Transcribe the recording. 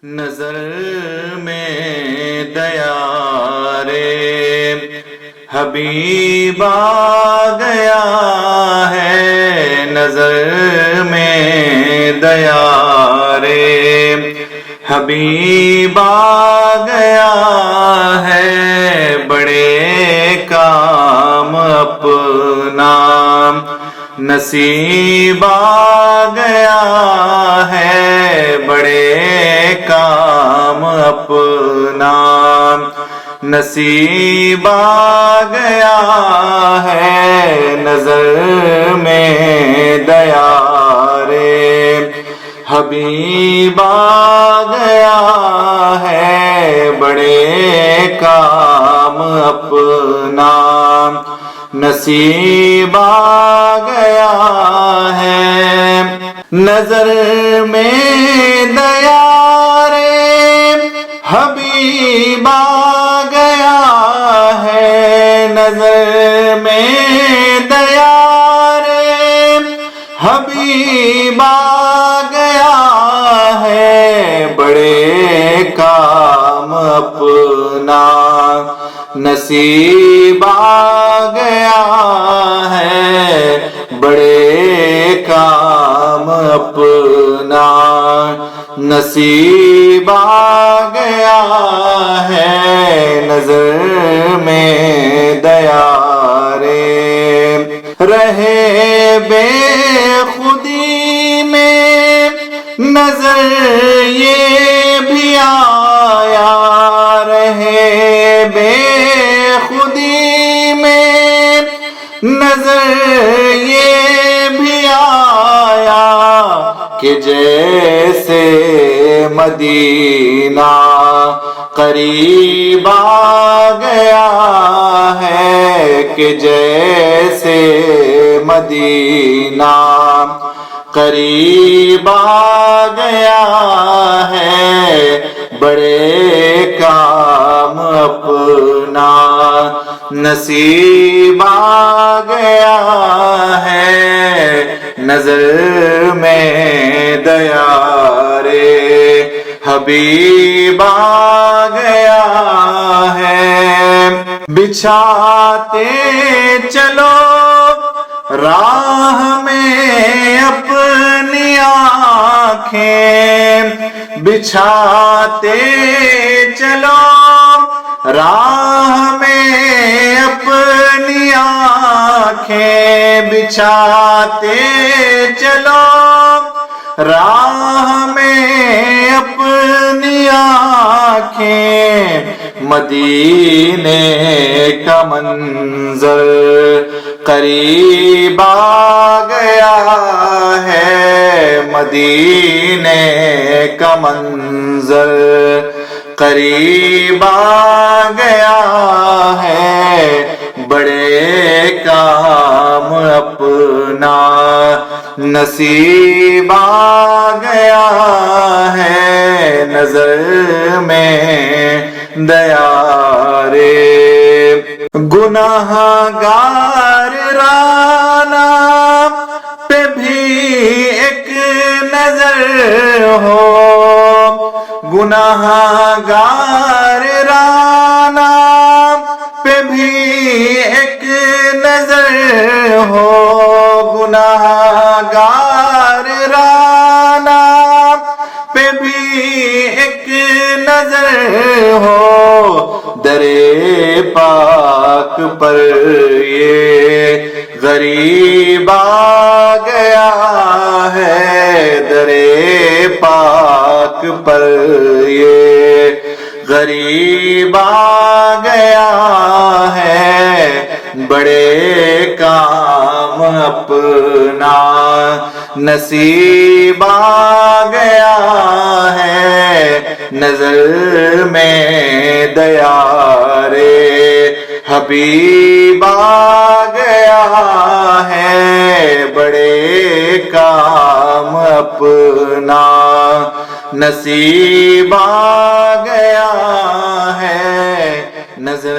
نظر میں دیا رے حبیب آ گیا ہے، نظر میں دیا رے حبیب آ گیا ہے، بڑے کام اپنا نصیب آ گیا ہے، بڑے کام اپنا نصیب آ گیا ہے، نظر میں دیا رے حبیب آ گیا ہے، بڑے کام اپنا نصیب آ گیا ہے، نظر میں دیا رے حبیب آ گیا ہے، نظر میں دیا رے حبیب آ گیا ہے، بڑے کام اپنا نصیب آ گیا ہے، بڑے کام اپنا نصیب آ گیا ہے، نظر میں دیا رے رہے بے خودی میں نظر یہ بھی آیا، رہے بے خودی میں نظر یہ بھی آیا کہ جیسے مدینہ قریب آ گیا ہے، کہ جیسے مدینہ قریب آ گیا ہے، بڑے کام اپنا نصیب آ گیا ہے، نظر میں دیا رے حبیب آ گیا ہے، بچھاتے چلو راہ میں اپنی آنکھیں، بچھاتے چلو راہ میں اپنی آنکھیں، بچھاتے چلو راہ میں اپنی آنکھیں، مدینے کا منظر قریب آ گیا ہے، مدینے کا منظر قریب آ گیا ہے، بڑے کام اپنا نصیب آ گیا ہے، نظر میں دیا رے گناہ گار رانا پہ بھی ایک نظر ہو، گناہ گار رانا پہ بھی ایک نظر ہو، گناہ گار رانا پہ بھی ایک نظر ہو، درے پاک پر یہ غریب آ گیا ہے، درے پاک پر یہ غریب آ گیا ہے، بڑے کام اپنا نصیب آ گیا ہے، نظر میں دیا رے حبیب آ گیا ہے، بڑے کام اپنا نصیب آ گیا ہے، نظر